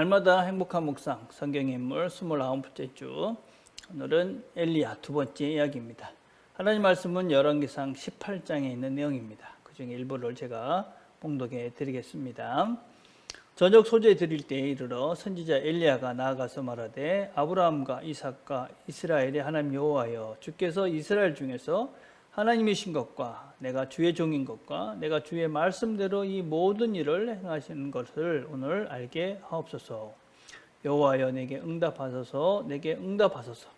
날마다 행복한 묵상 성경의 인물 29번째 주, 오늘은 엘리야 두 번째 이야기입니다. 하나님 말씀은 열왕기상 18장에 있는 내용입니다. 그 중에 일부를 제가 봉독해 드리겠습니다. 저녁 소재 드릴 때에 이르러 선지자 엘리야가 나아가서 말하되 아브라함과 이삭과 이스라엘의 하나님 여호와여, 주께서 이스라엘 중에서 하나님이신 것과 내가 주의 종인 것과 내가 주의 말씀대로 이 모든 일을 행하시는 것을 오늘 알게 하옵소서. 여호와여, 내게 응답하소서. 내게 응답하소서.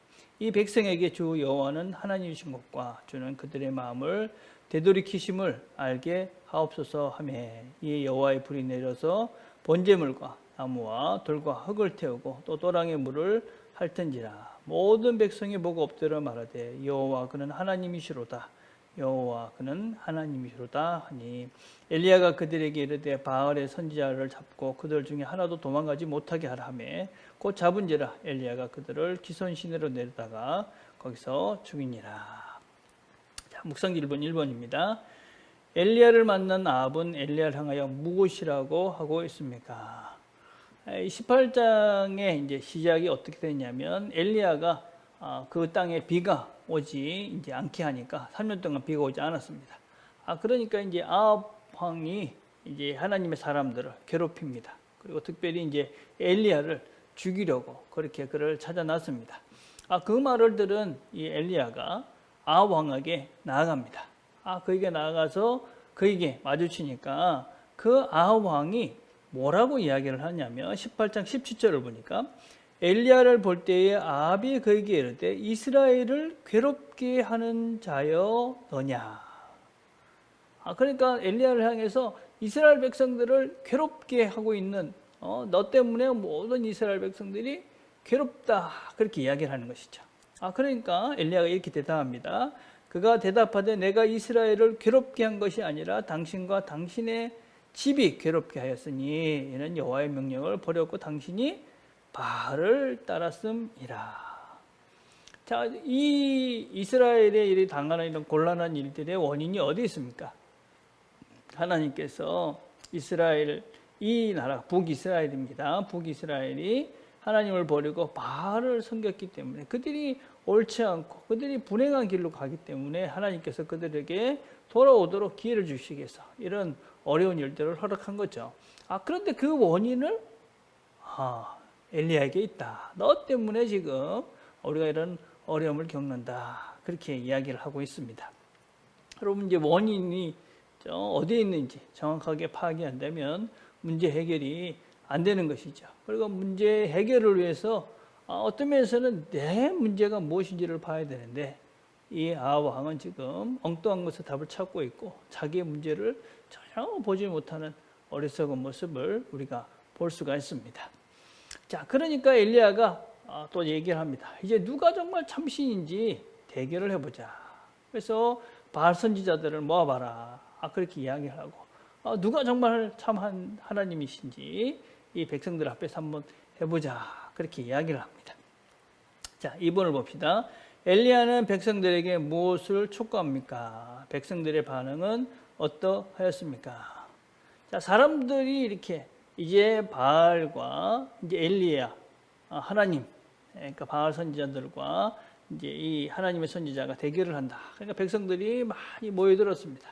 이 백성에게 주 여호와는 하나님이신 것과 주는 그들의 마음을 되돌이키심을 알게 하옵소서 하며, 이 여호와의 불이 내려서 번제물과 나무와 돌과 흙을 태우고 또 또랑의 물을 핥은지라. 모든 백성이 보고 엎드려 말하되 여호와 그는 하나님이시로다. 여호와 그는 하나님이시로다 하니, 엘리야가 그들에게 이르되 바알의 선지자를 잡고 그들 중에 하나도 도망가지 못하게 하라 하매 곧 잡은지라. 엘리야가 그들을 기손 시내로 내려다가 거기서 죽이니라. 자, 묵상기 1번입니다. 엘리야를 만난 아합은 엘리야를 향하여 무엇이라고 하고 있습니까? 18장의 이제 시작이 어떻게 되냐면, 엘리야가 그 땅에 비가 오지 이제 않게 하니까 3년 동안 비가 오지 않았습니다. 그러니까 이제 아합 왕이 이제 하나님의 사람들을 괴롭힙니다. 그리고 특별히 이제 엘리야를 죽이려고 그렇게 그를 찾아났습니다. 그 말을 들은 이 엘리야가 아합 왕에게 나아갑니다. 그에게 나아가서 그에게 마주치니까 그 아합 왕이 뭐라고 이야기를 하냐면, 18장 17절을 보니까 엘리야를 볼 때에 아합이 그에게 이르되 이스라엘을 괴롭게 하는 자여 너냐. 그러니까 엘리야를 향해서 이스라엘 백성들을 괴롭게 하고 있는 너 때문에 모든 이스라엘 백성들이 괴롭다, 그렇게 이야기를 하는 것이죠. 그러니까 엘리야가 이렇게 대답합니다. 그가 대답하되 내가 이스라엘을 괴롭게 한 것이 아니라 당신과 당신의 집이 괴롭게 하였으니 이는 여호와의 명령을 버렸고 당신이 바알을 따랐음이라. 자, 이 이스라엘의 일이 당하는 이런 곤란한 일들의 원인이 어디 있습니까? 하나님께서 이스라엘, 이 나라 북이스라엘입니다. 북이스라엘이 하나님을 버리고 바알을 섬겼기 때문에, 그들이 옳지 않고 그들이 불행한 길로 가기 때문에 하나님께서 그들에게 돌아오도록 기회를 주시기 위해서 이런 어려운 일들을 허락한 거죠. 그런데 그 원인을 엘리야에게 있다. 너 때문에 지금 우리가 이런 어려움을 겪는다. 그렇게 이야기를 하고 있습니다. 여러분, 이제 원인이 어디에 있는지 정확하게 파악이 안 되면 문제 해결이 안 되는 것이죠. 그리고 문제 해결을 위해서 어떤 면에서는 내 문제가 무엇인지를 봐야 되는데, 이 아합 왕은 지금 엉뚱한 것에 답을 찾고 있고 자기의 문제를 전혀 보지 못하는 어리석은 모습을 우리가 볼 수가 있습니다. 자, 그러니까 엘리야가 또 얘기를 합니다. 이제 누가 정말 참신인지 대결을 해보자. 그래서 바알 선지자들을 모아봐라. 그렇게 이야기를 하고 누가 정말 참 하나님이신지 이 백성들 앞에서 한번 해보자. 그렇게 이야기를 합니다. 자, 2번을 봅시다. 엘리야는 백성들에게 무엇을 촉구합니까? 백성들의 반응은 어떠하였습니까? 자, 사람들이 이렇게 이제 바알과 이제 엘리야, 하나님, 그러니까 바알 선지자들과 이제 이 하나님의 선지자가 대결을 한다. 그러니까 백성들이 많이 모여들었습니다.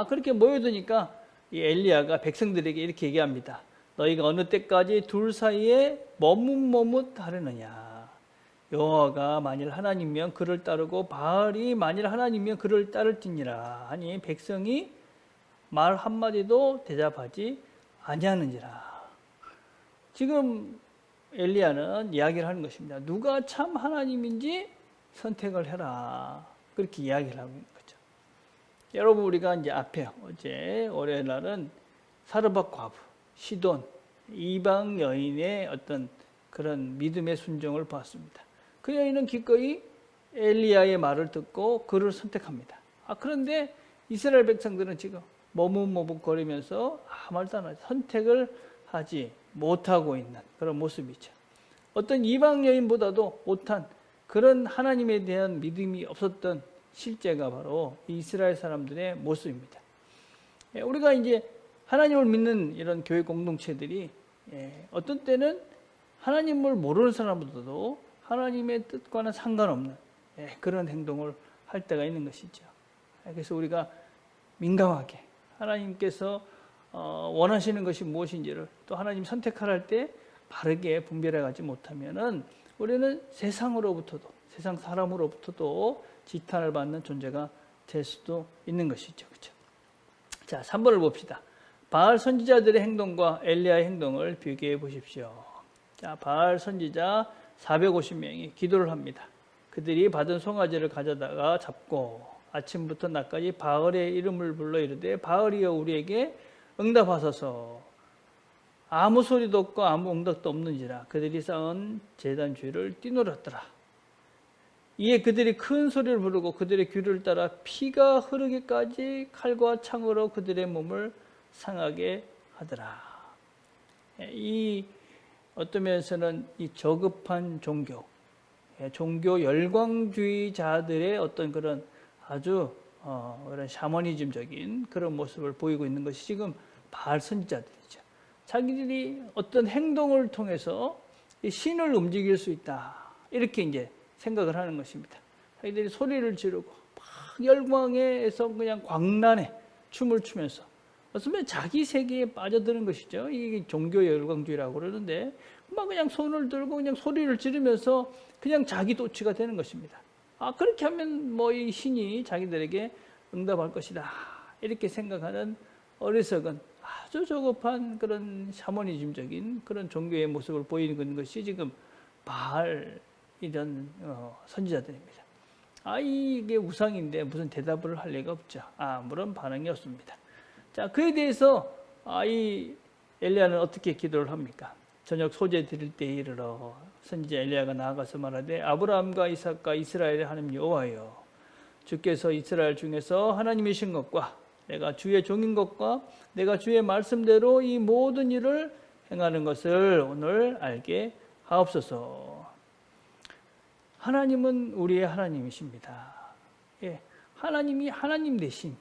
그렇게 모여드니까 이 엘리야가 백성들에게 이렇게 얘기합니다. 너희가 어느 때까지 둘 사이에 머뭇머뭇하려느냐. 여호와가 만일 하나님이면 그를 따르고 바알이 만일 하나님이면 그를 따를지니라 하니 백성이 말 한마디도 대답하지 아니하는지라. 지금 엘리야는 이야기를 하는 것입니다. 누가 참 하나님인지 선택을 해라. 그렇게 이야기를 하고 있는 거죠. 여러분, 우리가 이제 앞에 어제 월요일 날은 사르밧 과부, 시돈, 이방 여인의 어떤 그런 믿음의 순종을 보았습니다. 그 여인은 기꺼이 엘리야의 말을 듣고 그를 선택합니다. 그런데 이스라엘 백성들은 지금 머뭇머뭇거리면서 말도 안 하지, 선택을 하지 못하고 있는 그런 모습이죠. 어떤 이방 여인보다도 못한 그런 하나님에 대한 믿음이 없었던 실제가 바로 이스라엘 사람들의 모습입니다. 우리가 이제 하나님을 믿는 이런 교회 공동체들이 어떤 때는 하나님을 모르는 사람보다도 하나님의 뜻과는 상관없는 그런 행동을 할 때가 있는 것이죠. 그래서 우리가 민감하게 하나님께서 원하시는 것이 무엇인지를 또 하나님 선택할 때 바르게 분별해 가지 못하면은 우리는 세상으로부터도, 세상 사람으로부터도 지탄을 받는 존재가 될 수도 있는 것이죠. 그렇죠? 자, 3번을 봅시다. 바알 선지자들의 행동과 엘리야의 행동을 비교해 보십시오. 자, 바알 선지자 450명이 기도를 합니다. 그들이 받은 송아지를 가져다가 잡고 아침부터 낮까지 바알의 이름을 불러 이르되 바알이여 우리에게 응답하소서. 아무 소리도 없고 아무 응답도 없는지라 그들이 쌓은 제단 주위를 뛰놀았더라. 이에 그들이 큰 소리를 부르고 그들의 귀를 따라 피가 흐르기까지 칼과 창으로 그들의 몸을 상하게 하더라. 이 어떤 면에서는 이 저급한 종교, 종교 열광주의자들의 어떤 그런 아주 그런 샤머니즘적인 그런 모습을 보이고 있는 것이 지금 바알 선지자들이죠. 자기들이 어떤 행동을 통해서 신을 움직일 수 있다. 이렇게 이제 생각을 하는 것입니다. 자기들이 소리를 지르고 막 열광에서 그냥 광란에 춤을 추면서 어쩌면 자기 세계에 빠져드는 것이죠. 이게 종교 열광주의라고 그러는데 막 그냥 손을 들고 그냥 소리를 지르면서 그냥 자기 도취가 되는 것입니다. 그렇게 하면 뭐 이 신이 자기들에게 응답할 것이다. 이렇게 생각하는 어리석은 아주 저급한 그런 샤머니즘적인 그런 종교의 모습을 보이는 것이 지금 바알 이런 선지자들입니다. 이게 우상인데 무슨 대답을 할 리가 없죠. 아무런 반응이 없습니다. 자, 그에 대해서 이 엘리야는 어떻게 기도를 합니까? 저녁 소재 드릴 때에 이르러 선지자 엘리야가 나아가서 말하되 아브라함과 이삭과 이스라엘의 하나님 여호와여 주께서 이스라엘 중에서 하나님이신 것과 내가 주의 종인 것과 내가 주의 말씀대로 이 모든 일을 행하는 것을 오늘 알게 하옵소서. 하나님은 우리의 하나님이십니다. 하나님이 하나님 대신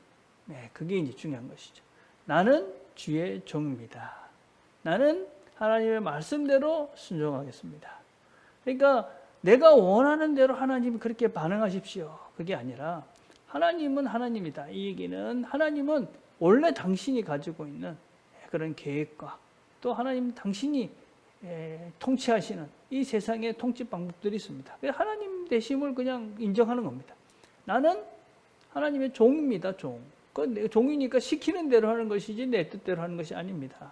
그게 이제 중요한 것이죠. 나는 주의 종입니다. 나는 하나님의 말씀대로 순종하겠습니다. 그러니까 내가 원하는 대로 하나님이 그렇게 반응하십시오. 그게 아니라 하나님은 하나님이다. 이 얘기는 하나님은 원래 당신이 가지고 있는 그런 계획과 또 하나님 당신이 통치하시는 이 세상의 통치 방법들이 있습니다. 하나님 되심을 그냥 인정하는 겁니다. 나는 하나님의 종입니다. 종. 종이니까 시키는 대로 하는 것이지 내 뜻대로 하는 것이 아닙니다.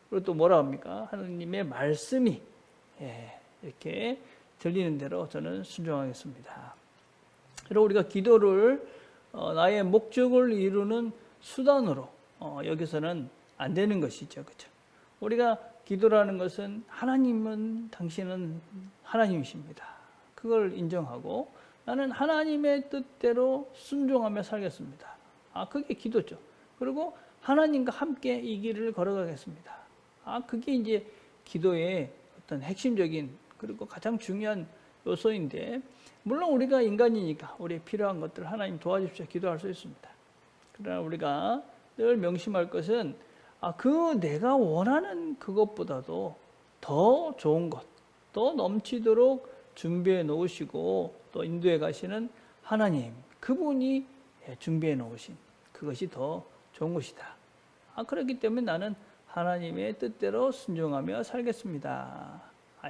그리고 또 뭐라 합니까? 하나님의 말씀이 이렇게 들리는 대로 저는 순종하겠습니다. 그리고 우리가 기도를 나의 목적을 이루는 수단으로 여기서는 안 되는 것이죠. 그렇죠? 우리가 기도라는 것은 하나님은 당신은 하나님이십니다. 그걸 인정하고 나는 하나님의 뜻대로 순종하며 살겠습니다. 그게 기도죠. 그리고 하나님과 함께 이 길을 걸어가겠습니다. 그게 이제 기도의 어떤 핵심적인 그리고 가장 중요한 요소인데 물론 우리가 인간이니까 우리의 필요한 것들을 하나님 도와주십시오 기도할 수 있습니다. 그러나 우리가 늘 명심할 것은 그 내가 원하는 그것보다도 더 좋은 것, 더 넘치도록 준비해 놓으시고 또 인도해 가시는 하나님, 그분이 준비해 놓으신 그것이 더 좋은 것이다. 그렇기 때문에 나는 하나님의 뜻대로 순종하며 살겠습니다.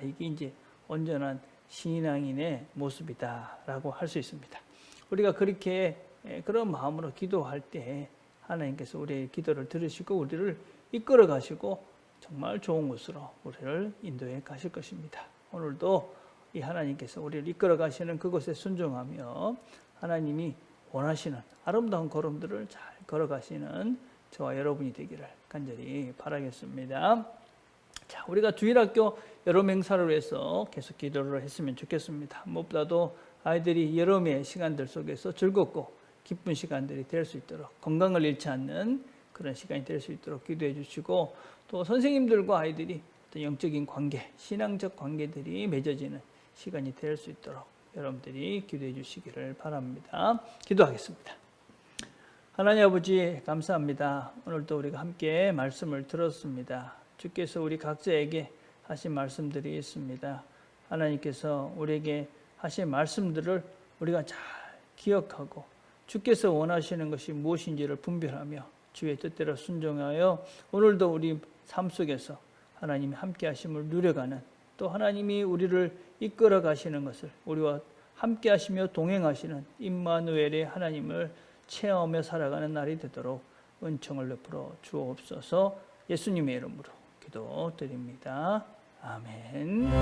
이게 이제 온전한 신앙인의 모습이다라고 할 수 있습니다. 우리가 그렇게 그런 마음으로 기도할 때 하나님께서 우리의 기도를 들으시고 우리를 이끌어 가시고 정말 좋은 곳으로 우리를 인도해 가실 것입니다. 오늘도 이 하나님께서 우리를 이끌어 가시는 그곳에 순종하며 하나님이 원하시는 아름다운 걸음들을 잘 걸어가시는 저와 여러분이 되기를 간절히 바라겠습니다. 자, 우리가 주일학교 여름 행사를 위해서 계속 기도를 했으면 좋겠습니다. 무엇보다도 아이들이 여름의 시간들 속에서 즐겁고 기쁜 시간들이 될 수 있도록 건강을 잃지 않는 그런 시간이 될 수 있도록 기도해 주시고 또 선생님들과 아이들이 어떤 영적인 관계, 신앙적 관계들이 맺어지는 시간이 될 수 있도록 여러분들이 기도해 주시기를 바랍니다. 기도하겠습니다. 하나님 아버지 감사합니다. 오늘도 우리가 함께 말씀을 들었습니다. 주께서 우리 각자에게 하신 말씀들이 있습니다. 하나님께서 우리에게 하신 말씀들을 우리가 잘 기억하고 주께서 원하시는 것이 무엇인지를 분별하며 주의 뜻대로 순종하여 오늘도 우리 삶 속에서 하나님이 함께 하심을 누려가는, 또 하나님이 우리를 이끌어 가시는 것을 우리와 함께 하시며 동행하시는 임마누엘의 하나님을 체험하며 살아가는 날이 되도록 은총을 베풀어 주옵소서. 예수님의 이름으로 기도드립니다. 아멘.